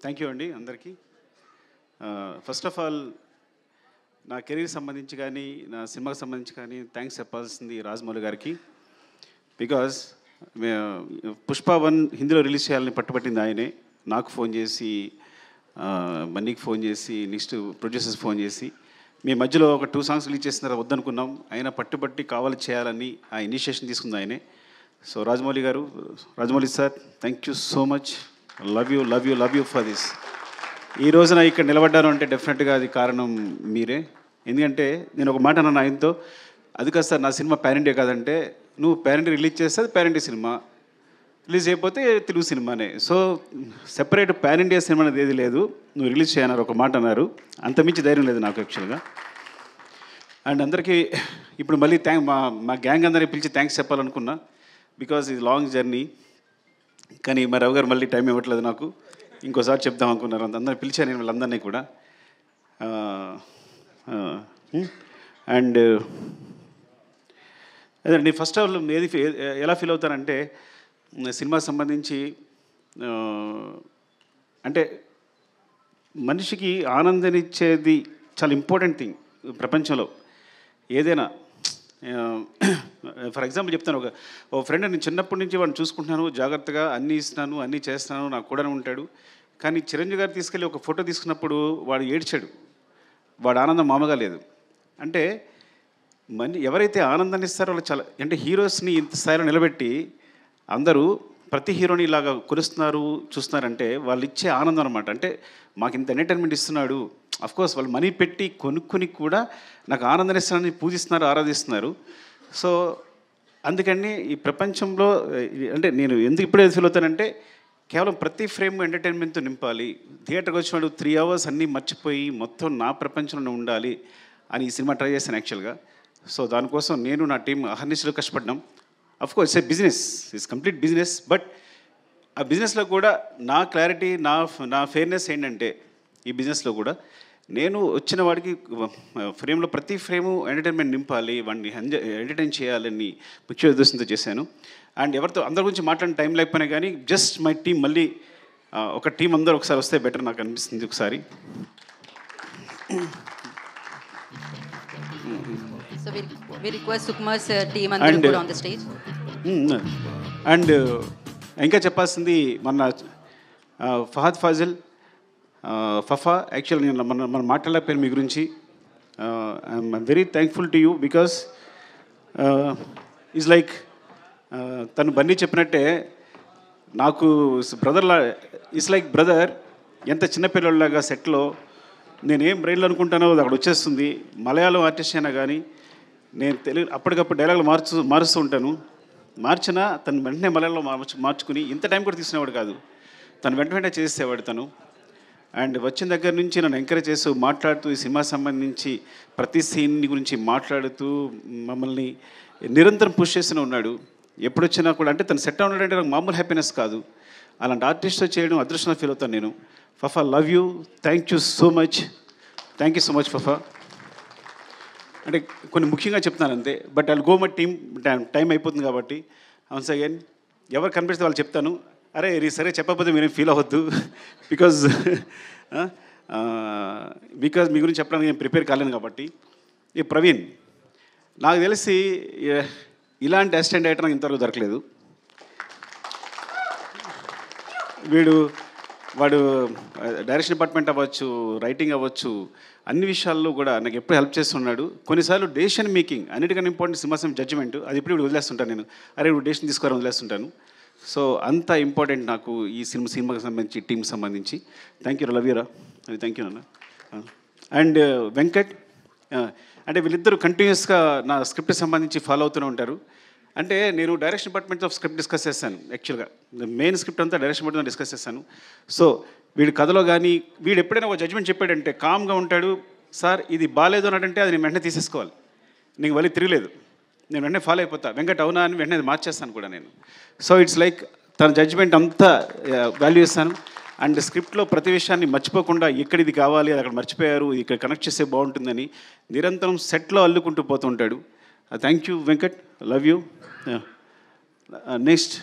Thank you అండి అందరికీ. First of all నా కెరీర్ సంబంధించి కానీ నా సినిమాకి సంబంధించి కానీ థ్యాంక్స్ చెప్పాల్సింది రాజమౌళి గారికి. బికాజ్ పుష్ప 1 హిందీలో రిలీజ్ చేయాలని పట్టుబట్టింది ఆయనే. నాకు ఫోన్ చేసి, మన్నీకి ఫోన్ చేసి, నెక్స్ట్ ప్రొడ్యూసర్స్ ఫోన్ చేసి, మీ మధ్యలో ఒక 2 సాంగ్స్ రిలీజ్ చేసిన తర్వాత వద్దనుకున్నాం, ఆయన పట్టుబట్టి కావాలి చేయాలని ఆ ఇనిషియేషన్ తీసుకుంది ఆయనే. సో రాజమౌళి గారు, Rajamouli sir, thank you so much. Love you for this. ఈ రోజున ఇక్కడ నిలబడ్డాను అంటే డెఫినెట్గా అది కారణం మీరే. ఎందుకంటే నేను ఒక మాట అన్నాను ఆయనతో, అది కాదు సార్ నా సినిమా పాన్ ఇండియా కాదంటే, నువ్వు పాన్ ఇండియా రిలీజ్ చేస్తే అది పాన్ ఇండియా సినిమా, రిలీజ్ అయిపోతే తెలుగు సినిమానే. So separate pan India cinema అనేది ఏది లేదు, నువ్వు రిలీజ్ చేయన్నారు ఒక మాట అన్నారు. అంతమించి ధైర్యం లేదు నాకు యాక్చువల్గా. అండ్ అందరికీ ఇప్పుడు మళ్ళీ మా గ్యాంగ్ అందరినీ పిలిచి థ్యాంక్స్ చెప్పాలనుకున్నా, బికాజ్ ఇది లాంగ్ జర్నీ. కానీ మా రావు గారు మళ్ళీ టైం ఇవ్వట్లేదు నాకు, ఇంకోసారి చెప్దాం అనుకున్నారు. అందరిని పిలిచాను నేను వాళ్ళందరినీ కూడా. అండ్ అదే ఫస్ట్ ఆఫ్ ఆల్ ఎలా ఫీల్ అవుతానంటే, సినిమాకి సంబంధించి అంటే మనిషికి ఆనందాన్నిచ్చేది చాలా ఇంపార్టెంట్ థింగ్ ప్రపంచంలో ఏదైనా. ఫర్ ఎగ్జాంపుల్ చెప్తాను, ఒక ఫ్రెండ్ నేను చిన్నప్పటి నుంచి వాడిని చూసుకుంటున్నాను, జాగ్రత్తగా అన్నీ ఇస్తున్నాను, అన్నీ చేస్తున్నాను, నాకు కూడా ఉంటాడు. కానీ చిరంజీవి గారు తీసుకెళ్ళి ఒక ఫోటో తీసుకున్నప్పుడు వాడు ఏడ్చాడు, వాడు ఆనందం మామూలుగా లేదు. అంటే ఎవరైతే ఆనందాన్ని ఇస్తారో వాళ్ళు చాలా, అంటే హీరోస్ని ఇంత స్థాయిలో నిలబెట్టి అందరూ ప్రతి హీరోని ఇలాగా కొలుస్తున్నారు చూస్తున్నారంటే వాళ్ళు ఇచ్చే ఆనందం అనమాట. అంటే మాకు ఇంత ఎంటర్టైన్మెంట్ ఇస్తున్నాడు, అఫ్కోర్స్ వాళ్ళు మనీ పెట్టి కొనుక్కొని కూడా నాకు ఆనందాన్ని ఇస్తున్నారని పూజిస్తున్నారు, ఆరాధిస్తున్నారు. సో అందుకని ఈ ప్రపంచంలో అంటే నేను ఎందుకు ఇప్పుడే ఫీల్ అవుతానంటే, కేవలం ప్రతి ఫ్రేమ్ ఎంటర్టైన్మెంట్తో నింపాలి. థియేటర్కి వచ్చినాడు 3 hours అన్నీ మర్చిపోయి మొత్తం నా ప్రపంచంలో ఉండాలి అని ఈ సినిమా ట్రై చేశాను యాక్చువల్గా. సో దానికోసం నేను నా టీం అహర్నిశలు కష్టపడ్డాం. Of course it's a business, it's complete business. But ఆ బిజినెస్లో కూడా నా క్లారిటీ, నా ఫెయిర్నెస్ ఏంటంటే, ఈ బిజినెస్లో కూడా నేను వచ్చిన వాడికి ఫ్రేమ్లో ప్రతి ఫ్రేము ఎంటర్టైన్మెంట్ నింపాలి, వాడిని ఎంటర్టైన్ చేయాలని ముఖ్య ఉద్దేశంతో చేశాను. అండ్ ఎవరితో అందరి గురించి మాట్లాడిన టైం లేకపోయినా కానీ జస్ట్ మై టీం మళ్ళీ ఒక టీం అందరూ ఒకసారి వస్తే బెటర్ నాకు అనిపిస్తుంది ఒకసారి. So we request Sukumar's team and put on the stage. And ఇంకా చెప్పాల్సింది మన ఫహద్ ఫాజిల్, ఫఫా. యాక్చువల్ నేను మనం మాట్లాడలేకపోయాను మీ గురించి. I'm very thankful to you because is like తను బన్నీ చెప్పినట్టే నాకు బ్రదర్లా, ఇట్స్ లైక్ బ్రదర్. ఎంత చిన్నపిల్లలాగా సెట్లో నేనేం బ్రెయిన్లో అనుకుంటానో అది అక్కడ వచ్చేస్తుంది. మలయాళం ఆర్టిస్ట్ అయినా కానీ నేను తెలుగు అప్పటికప్పుడు డైలాగులు మారుస్తూ ఉంటాను. మార్చినా తను వెంటనే మలయాళంలో మార్చుకుని ఇంత టైం కూడా తీసుకునేవాడు కాదు, తను వెంటనే చేసేవాడు తను. అండ్ వచ్చిన దగ్గర నుంచి నన్ను ఎంకరేజ్ చేస్తూ మాట్లాడుతూ ఈ సినిమా సంబంధించి ప్రతి సీన్ గురించి మాట్లాడుతూ మమ్మల్ని నిరంతరం పుష్ చేస్తూనే ఉన్నాడు. ఎప్పుడు వచ్చినా కూడా అంటే తను సెట్ ఉన్నాడంటే నాకు మామూలు హ్యాపీనెస్ కాదు. అలాంటి ఆర్టిస్ట్తో చేయడం అదృష్టంగా ఫీల్ అవుతాను నేను. Fafa, love you, thank you so much Fafa. అంటే కొన్ని ముఖ్యంగా చెప్తున్నాను అంతే, but I'll go my team. Time అయిపోతుంది కాబట్టి వన్స్ అగైన్ ఎవరు కనిపిస్తే వాళ్ళు చెప్తాను. అరే సరే చెప్పకపోతే మీరేం ఫీల్ అవ్వద్దు, బికాజ్ మీ గురించి చెప్పడానికి నేను ప్రిపేర్ కాలేను కాబట్టి. ఈ ప్రవీణ్ నాకు తెలిసి ఇలాంటి అసిస్టెంట్ డైరెక్టర్ నాకు ఇంతవరకు దొరకలేదు. వాడు డైరెక్షన్ డిపార్ట్మెంట్ అవ్వచ్చు, రైటింగ్ అవ్వచ్చు, అన్ని విషయాల్లో కూడా నాకు ఎప్పుడు హెల్ప్ చేస్తున్నాడు. కొన్నిసార్లు డెసిషన్ మేకింగ్ అన్నిటికన్నా ఇంపార్టెంట్ సినిమా జడ్జిమెంట్, అది ఇప్పుడు వదిలేస్తుంటాను నేను. ఇప్పుడు డెసిషన్ తీసుకోవాలని వదిలేస్తుంటాను. సో అంత ఇంపార్టెంట్ నాకు ఈ సినిమాకి సంబంధించి, టీంకి సంబంధించి. థ్యాంక్ యూ, లవ్ యూరా, అది థ్యాంక్ యూ నాన్న. అండ్ వెంకట్, అంటే వీళ్ళిద్దరూ కంటిన్యూస్గా నా స్క్రిప్ట్ సంబంధించి ఫాలో అవుతూనే ఉంటారు. అంటే నేను డైరెక్షన్ డిపార్ట్మెంట్తో స్క్రిప్ట్ డిస్కస్ చేస్తాను. యాక్చువల్గా మెయిన్ స్క్రిప్ట్ అంతా డైరెక్షన్ డిపార్ట్మెంట్ డిస్కస్ చేస్తాను. సో వీడి కథలో కానీ వీడు ఎప్పుడైనా ఒక జడ్జ్మెంట్ చెప్పాడంటే కామ్గా ఉంటాడు. సార్ ఇది బాగాలేదు అన్నాడంటే అది నేను వెంటనే తీసేసుకోవాలి, నీకు మళ్ళీ తిరగలేదు, నేను వెంటనే ఫాలో అయిపోతా. వెంకట్ అవునా అని వెంటనే మార్చేస్తాను కూడా నేను. సో ఇట్స్ లైక్ తన జడ్జ్మెంట్ అంతా వాల్యూ ఇస్తాను. అండ్ స్క్రిప్ట్లో ప్రతి విషయాన్ని మర్చిపోకుండా ఎక్కడ ఇది కావాలి, అది అక్కడ మర్చిపోయారు, ఇక్కడ కనెక్ట్ చేస్తే బాగుంటుందని నిరంతరం సెట్లో అల్లుకుంటూ పోతుంటాడు. Thank you Venkat, love you. Next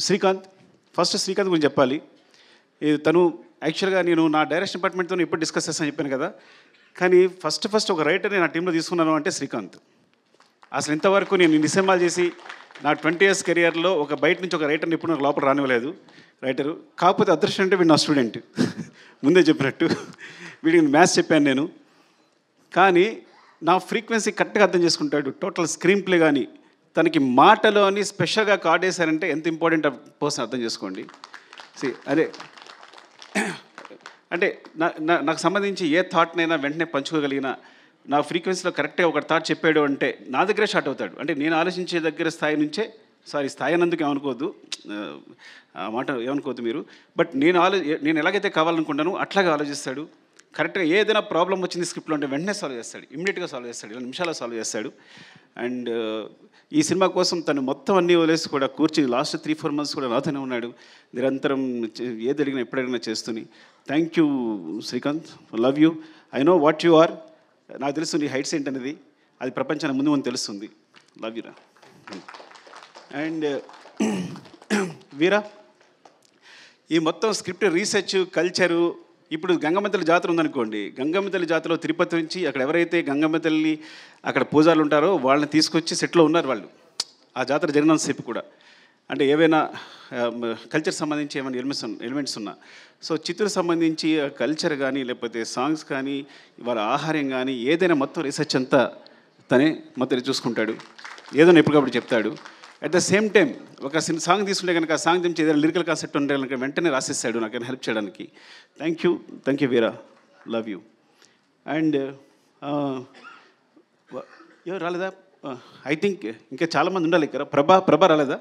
Srikanth. First Srikanth గురించి చెప్పాలి. తను యాక్చువల్గా నేను నా డైరెక్షన్ డిపార్ట్మెంట్తో ఎప్పుడు డిస్కస్ చేస్తాను చెప్పాను కదా, కానీ ఫస్ట్ ఒక రైటర్ని నా టీంలో తీసుకున్నాను అంటే శ్రీకాంత్. అసలు ఇంతవరకు నేను ఇన్ని సినిమాలు చేసి నా 20 years కెరియర్లో ఒక బయట నుంచి ఒక రైటర్ని ఎప్పుడు నాకు లోపల రానివ్వలేదు రైటరు. కాకపోతే అదృష్టం అంటే వీడు నా స్టూడెంట్, ముందే చెప్పినట్టు వీడికి మ్యాథ్స్ చెప్పాను నేను. కానీ నా ఫ్రీక్వెన్సీ కరెక్ట్గా అర్థం చేసుకుంటాడు. టోటల్ స్క్రీన్ ప్లే కానీ తనకి మాటలో అని స్పెషల్గా కార్డ్ వేశారంటే ఎంత ఇంపార్టెంట్ పర్సన్ అర్థం చేసుకోండి. అదే అంటే నాకు సంబంధించి ఏ థాట్నైనా వెంటనే పంచుకోగలిగిన, నా ఫ్రీక్వెన్సీలో కరెక్ట్గా ఒక థాట్ చెప్పాడు అంటే నా దగ్గరే షార్ట్ అవుతాడు. అంటే నేను ఆలోచించే దగ్గర స్థాయి నుంచే, స్థాయి అన్నందుకు ఏమనుకోవద్దు, ఆ మాట ఏమనుకోవద్దు మీరు. బట్ నేను ఎలాగైతే కావాలనుకుంటానో అట్లాగే ఆలోచిస్తాడు. కరెక్ట్గా ఏదైనా ప్రాబ్లం వచ్చింది స్క్రిప్ట్లో అంటే వెంటనే సాల్వ్ చేస్తాడు, ఇమ్మీడియట్గా సాల్వ్ చేస్తాడు, 2 నిమిషాల్లో సాల్వ్ చేస్తాడు. అండ్ ఈ సినిమా కోసం తను మొత్తం అన్నీ వదిలేసి కూడా కూర్చి లాస్ట్ 3-4 months కూడా నాతోనే ఉన్నాడు. నిరంతరం ఏది అడిగినా ఎప్పుడడిగినా చేస్తూని. Thank you Srikanth, love you. I know what you are. నాకు తెలుసు నీ హైట్స్ ఏంటనేది, అది ప్రపంచానికి ముందు తెలుస్తుంది. లవ్ యూరా. అండ్ వీరా, ఈ మొత్తం స్క్రిప్ట్ రీసెర్చ్ కల్చరు, ఇప్పుడు గంగమ్మ తల్లి జాతర ఉందనుకోండి, గంగమ్మ తల్లి జాతరలో తిరుపతి నుంచి అక్కడ ఎవరైతే గంగమ్మ తల్లి అక్కడ పూజారులు ఉంటారో వాళ్ళని తీసుకొచ్చి సెట్లో ఉన్నారు వాళ్ళు ఆ జాతర జరిగినంతసేపు కూడా. అంటే ఏవైనా కల్చర్ సంబంధించి ఏమైనా ఎలిమెంట్స్ ఉన్నా, సో చిత్తూరు సంబంధించి కల్చర్ కానీ లేకపోతే సాంగ్స్ కానీ వాళ్ళ ఆహారం కానీ ఏదైనా మొత్తం రీసెర్చ్ అంతా తనే మొత్తం చూసుకుంటాడు, ఏదైనా ఎప్పటికప్పుడు చెప్తాడు. అట్ ద సేమ్ టైం ఒక సాంగ్ తీసుకుంటే కనుక ఆ సాంగ్ నుంచి ఏదైనా లిరికల్ కాన్సెప్ట్ ఉంటే కనుక వెంటనే రాసిస్తాడు నాకు హెల్ప్ చేయడానికి. Thank you Veera, love you. And ఎవరు రాలేదా? ఐ థింక్ ఇంకా చాలామంది ఉండాలి ఇక్కడ. ప్రభా రాలేదా?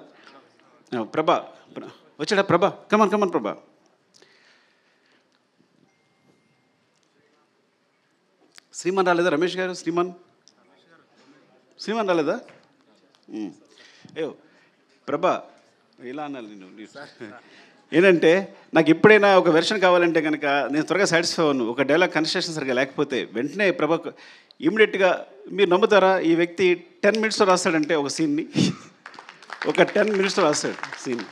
ప్రభా వచ్చాడా? కమన్ ప్రభా. శ్రీమాన్ రాలేదా? రమేష్ గారు, శ్రీమాన్ రాలేదా? అయ్యో ప్రభా, ఇలా అన్నాను నేను. ఏంటంటే నాకు ఎప్పుడైనా ఒక వెర్షన్ కావాలంటే కనుక నేను త్వరగా సాటిస్ఫై అవ్వను. ఒక డైలాగ్ కన్స్ట్రక్షన్ సరిగా లేకపోతే వెంటనే ప్రభా ఇమ్మీడియట్గా, మీరు నమ్ముతారా, ఈ వ్యక్తి 10 minutesలో రాస్తాడంటే ఒక సీన్ని, ఒక 10 minutesలో రాస్తాడు సీన్.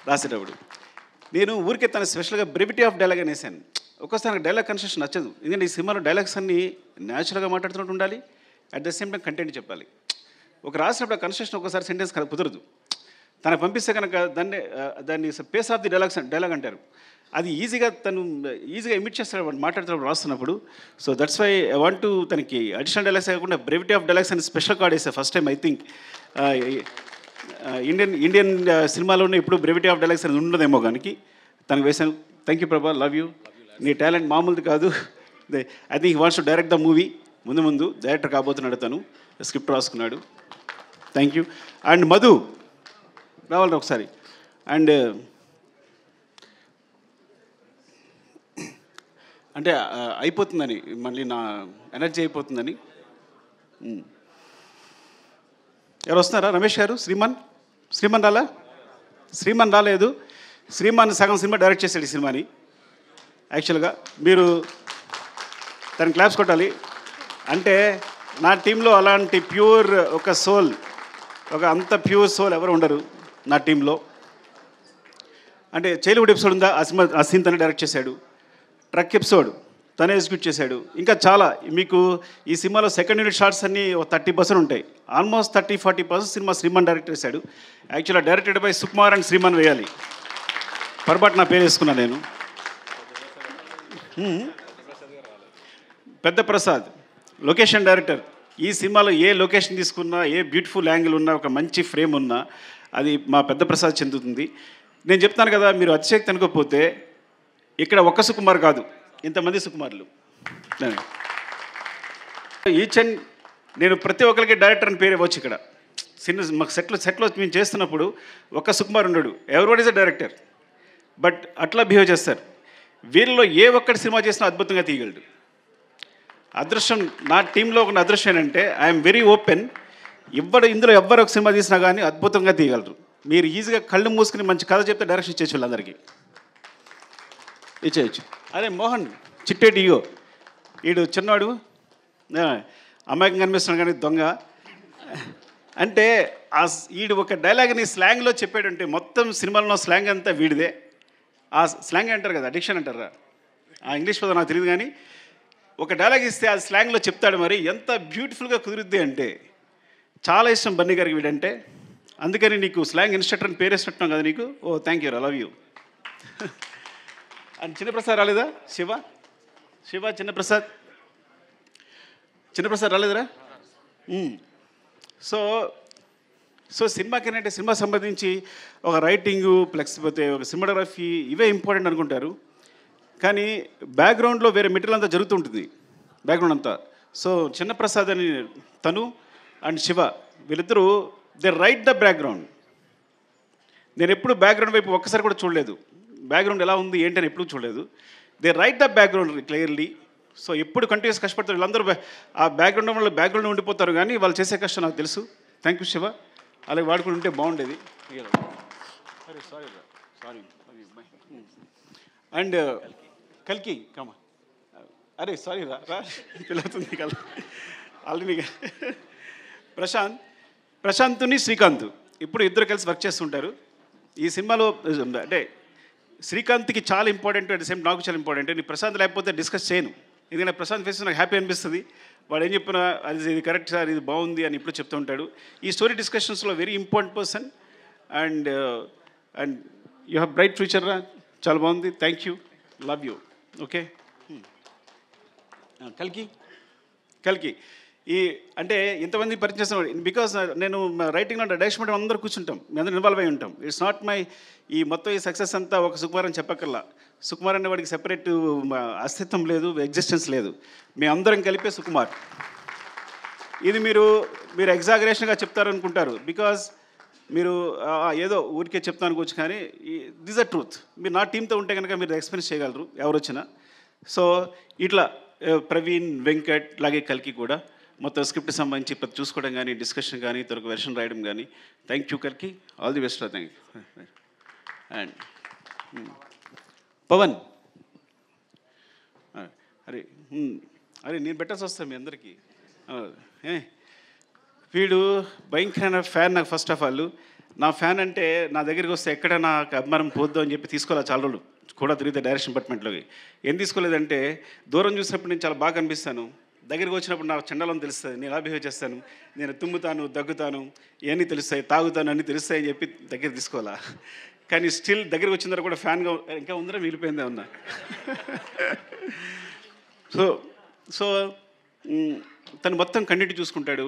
రాసేటప్పుడు నేను ఊరికే తన స్పెషల్గా బ్రెవిటీ ఆఫ్ డైలాగ్ అని వేసాను. ఒక్కోసారి నాకు డైలాగ్ కన్స్ట్రక్షన్ నచ్చదు, ఎందుకంటే ఈ సినిమాలో డైలాగ్స్ అన్నీ న్యాచురల్గా మాట్లాడుతున్నట్టు ఉండాలి, at the same time content చెప్పాలి. ఒక రాసినప్పుడు ఆ కన్స్ట్రక్షన్ ఒకసారి సెంటెన్స్ కుదరదు. తనకు పంపిస్తే కనుక దాన్ని పేస్ ఆఫ్ ది డైలాగ్ అంటారు. అది తను ఈజీగా ఇమిట్ చేస్తాడు వాడు మాట్లాడుతున్నప్పుడు రాస్తున్నప్పుడు. So that's why I want to తనకి అడిషనల్ డైలాగ్స్ కాకుండా బ్రెవిటీ ఆఫ్ డైలాగ్స్ అని స్పెషల్ కార్డ్ వేసా first time. I think Indian సినిమాలోనే ఇప్పుడు బ్రెవిటీ ఆఫ్ డైలాగ్స్ అనేది ఉండదేమో కానీ తనకు వేశాను. థ్యాంక్ యూ ప్రభా, లవ్ యూ. నీ టాలెంట్ మామూలుది కాదు. I think wants to direct the movie. ముందు డైరెక్టర్ కాబోతున్నాడు, తను స్క్రిప్ట్ రాసుకున్నాడు. Thank you. అండ్ మధు రావాలి ఒకసారి. అండ్ అంటే అయిపోతుందని, మళ్ళీ నా ఎనర్జీ అయిపోతుందని. ఎవరు వస్తున్నారా? రమేష్ గారు, శ్రీమాన్ రాలా? శ్రీమాన్ రాలేదు. శ్రీమాన్ సగం సినిమా డైరెక్ట్ చేశాడు ఈ సినిమాని. యాక్చువల్గా మీరు తనని క్లాప్స్ కొట్టాలి. అంటే నా టీంలో అలాంటి ప్యూర్ ఒక సోల్, ఒక అంత ప్యూర్ సోల్ ఎవరు ఉండరు నా టీంలో. అంటే చైల్డ్హుడ్ ఎపిసోడ్ ఉందా, ఆ సీన్ తనే డైరెక్ట్ చేశాడు. ట్రక్ ఎపిసోడ్ తనే ఎగ్జిక్యూట్ చేశాడు. ఇంకా చాలా మీకు ఈ సినిమాలో సెకండ్ యూనిట్ షార్ట్స్ అన్నీ 30% ఉంటాయి. ఆల్మోస్ట్ 30-40% సినిమా శ్రీమాన్ డైరెక్ట్ చేశాడు. యాక్చువల్గా directed by Sukumar and Sriman వేయాలి, పొరపాటు నా పేరు వేసుకున్నాను నేను. పెద్ద ప్రసాద్ లొకేషన్ డైరెక్టర్. ఈ సినిమాలో ఏ లొకేషన్ తీసుకున్నా, ఏ బ్యూటిఫుల్ యాంగిల్ ఉన్నా, ఒక మంచి ఫ్రేమ్ ఉన్నా అది మా పెద్ద ప్రసాద్ చెందుతుంది. నేను చెప్తాను కదా, మీరు అతిశక్తి అనుకోకపోతే ఇక్కడ ఒక్క సుకుమార్ కాదు, ఇంతమంది సుకుమార్లు. నేను ప్రతి ఒక్కరికి డైరెక్టర్ అని పేరు ఇవ్వచ్చు. ఇక్కడ మాకు సెట్లో మేము చేస్తున్నప్పుడు ఒక్క సుకుమార్ ఉండడు, everyone is a director. But అట్లా బిహేవ్ చేస్తారు. వీళ్ళలో ఏ ఒక్కటి సినిమా చేసినా అద్భుతంగా తీయగలడు. అదృష్టం నా టీంలో ఒక అదృష్టం ఏంటంటే ఐఎమ్ వెరీ ఓపెన్. ఇందులో ఎవ్వరు ఒక సినిమా తీసినా కానీ అద్భుతంగా తీయగలరు. మీరు ఈజీగా కళ్ళు మూసుకుని మంచి కథ చెప్తే డైరెక్షన్ ఇచ్చేయచ్చు, వాళ్ళందరికీ ఇచ్చేయచ్చు. అదే మోహన్ చిట్టేటి ఇగో, వీడు చిన్నవాడు అమాయకం కనిపిస్తున్నాడు కానీ దొంగ. అంటే వీడు ఒక డైలాగ్ని స్లాంగ్లో చెప్పాడంటే మొత్తం సినిమాలో స్లాంగ్ అంతా వీడిదే. ఆ స్లాంగ్ అంటారు కదా, అడిక్షన్ అంటారా, ఆ ఇంగ్లీష్ పదం నాకు తెలియదు కానీ ఒక డైలాగ్ ఇస్తే ఆ స్లాంగ్లో చెప్తాడు. మరి ఎంత బ్యూటిఫుల్గా కుదురుద్ది అంటే చాలా ఇష్టం బన్నీ గారికి వీడంటే. అందుకని నీకు స్లాంగ్ ఇన్స్ట్రక్టర్ అని పేరేసినట్టున్నాం కదా నీకు. Oh thank you, I love you. And Chinnaprasad రాలేదా? శివ చిన్నప్రసాద్ రాలేదురా? సో సినిమాకి ఏంటంటే సినిమా సంబంధించి ఒక రైటింగు ప్లస్ పోతే ఒక సినిమాటోగ్రఫీ ఇవే ఇంపార్టెంట్ అనుకుంటారు. కానీ బ్యాక్గ్రౌండ్లో వేరే మెటీరియల్ అంతా జరుగుతుంటుంది, బ్యాక్గ్రౌండ్ అంతా. సో చిన్నప్రసాద్ అని తను అండ్ శివ వీళ్ళిద్దరూ దే రైట్ ద బ్యాక్గ్రౌండ్. నేను ఎప్పుడు బ్యాక్గ్రౌండ్ వైపు ఒక్కసారి కూడా చూడలేదు, బ్యాక్గ్రౌండ్ ఎలా ఉంది ఏంటని ఎప్పుడు చూడలేదు. They right the background clearly. So ఎప్పుడు కంటిన్యూస్ కష్టపడతారు వీళ్ళందరూ. ఆ బ్యాక్గ్రౌండ్ వల్ల బ్యాక్గ్రౌండ్ ఉండిపోతారు, కానీ వాళ్ళు చేసే కష్టం నాకు తెలుసు. థ్యాంక్ యూ శివ, అలాగే వాడుకుని ఉంటే బాగుండేది. సారీ. అండ్ కల్కి కమా, అరే సారీ రా పిల్లవుతుంది కల్ ఆల్రెడీ. ప్రశాంత్ని శ్రీకాంత్ ఇప్పుడు ఇద్దరు కలిసి వర్క్ చేస్తుంటారు ఈ సినిమాలో. అంటే శ్రీకాంత్కి చాలా ఇంపార్టెంట్, అట్ ద సేమ్ నాకు చాలా ఇంపార్టెంట్. నేను ప్రశాంత్ లేకపోతే డిస్కస్ చేయను, ఎందుకంటే ప్రశాంత్ ఫేస్ నాకు హ్యాపీ అనిపిస్తుంది. వాడు ఏం చెప్పినా అది ఇది కరెక్ట్ సార్, ఇది బాగుంది అని ఇప్పుడు చెప్తూ ఉంటాడు. ఈ స్టోరీ డిస్కషన్స్లో very important person. And you have bright future రా, చాలా బాగుంది. Thank you, love you. Okay. కల్కి ఈ అంటే ఇంతమంది పరిచయం చేస్తాం బికాస్ నేను రైటింగ్లో డైరెక్షన్ అంటే అందరూ కూర్చుంటాం, మీ అందరూ ఇన్వాల్వ్ అయి ఉంటాం. ఇట్స్ నాట్ మై ఈ మొత్తం ఈ సక్సెస్ అంతా ఒక సుకుమార్ అని చెప్పక్కర్లా. సుకుమార్ అనే వాడికి సెపరేట్ అస్తిత్వం లేదు, ఎగ్జిస్టెన్స్ లేదు. మేము అందరం కలిపే సుకుమార్. ఇది మీరు ఎగ్జాగరేషన్గా చెప్తారనుకుంటారు, బికాజ్ మీరు ఏదో ఊరికే చెప్తాను అనుకోవచ్చు, కానీ దిస్ అ ట్రూత్. మీరు నా టీంతో ఉంటే కనుక మీరు ఎక్స్పీరియన్స్ చేయగలరు ఎవరు వచ్చినా. సో ఇట్లా ప్రవీణ్, వెంకట్, అలాగే కల్కి కూడా మొత్తం స్క్రిప్ట్ సంబంధించి ప్రతి చూసుకోవడం కానీ, డిస్కషన్ కానీ, తొరకు వెర్షన్ రాయడం కానీ. థ్యాంక్ యూ కల్కి, all the best. Thank you. And Pawan, అరే నేను పెట్టాల్సి వస్తాను మీ అందరికీ. వీడు భయంకరమైన ఫ్యాన్ నాకు. ఫస్ట్ ఆఫ్ ఆల్ నా ఫ్యాన్ అంటే నా దగ్గరికి వస్తే ఎక్కడ నాకు అభిమానం పోద్దు అని చెప్పి తీసుకోవాలి చాలా రోజులు కూడా తిరిగితే డైరెక్షన్ డిపార్ట్మెంట్లోకి. ఏం తీసుకోలేదంటే దూరం చూసినప్పుడు నేను చాలా బాగా అనిపిస్తాను, దగ్గరికి వచ్చినప్పుడు నాకు చండాలం తెలుస్తుంది, నేను ఎలా బిహేవ్ చేస్తాను, నేను తుమ్ముతాను, దగ్గుతాను, ఇవన్నీ తెలుస్తాయి, తాగుతాను, అన్నీ తెలుస్తాయి అని చెప్పి దగ్గర తీసుకోవాలా. కానీ స్టిల్ దగ్గరికి వచ్చిన తర్వాత కూడా ఫ్యాన్గా ఇంకా ఉందరా మిగిలిపోయిందే ఉన్నా. సో తను మొత్తం కంటిన్యూటీ చూసుకుంటాడు,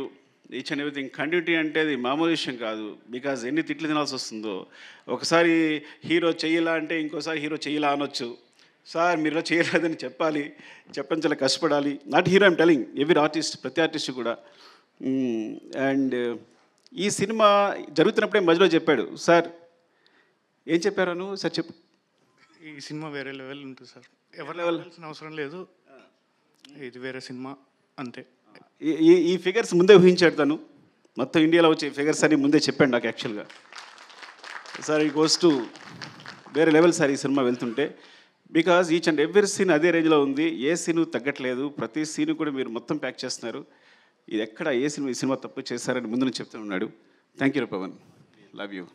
ఈచ్ అండ్ ఎవ్రీథింగ్. కంటిన్యూటీ అంటే అది మామూలు విషయం కాదు, బికాజ్ ఎన్ని తిట్లు తినాల్సి వస్తుందో. ఒకసారి హీరో చెయ్యలా అంటే ఇంకోసారి హీరో చెయ్యలా అనొచ్చు. సార్ మీరు చేయలేదని చెప్పాలి, చాలా కష్టపడాలి. Not hero I'm telling, every artist, ప్రతి ఆర్టిస్ట్ కూడా. అండ్ ఈ సినిమా జరుగుతున్నప్పుడే మధ్యలో చెప్పాడు, సార్ ఏం చెప్పారను సార్ చెప్పు. ఈ సినిమా వేరే లెవెల్ ఉంటుంది సార్, ఎవరి లెవెల్ అవసరం లేదు, ఇది వేరే సినిమా అంతే. ఈ ఫిగర్స్ ముందే ఊహించాడు తను, మొత్తం ఇండియాలో వచ్చే ఫిగర్స్ అని ముందే చెప్పాడు నాకు యాక్చువల్గా. సార్ ఈ గోస్ టు వేరే లెవెల్ సార్ ఈ సినిమా వెళ్తుంటే, because each and every scene అదే రేంజ్లో ఉంది, ఏ సీను తగ్గట్లేదు, ప్రతి సీను కూడా మీరు మొత్తం ప్యాక్ చేస్తున్నారు. ఇది ఎక్కడ ఈ సినిమా తప్పు చేశారని ముందు నుంచి చెప్తూ ఉన్నాడు. Thank you Pawan, love you.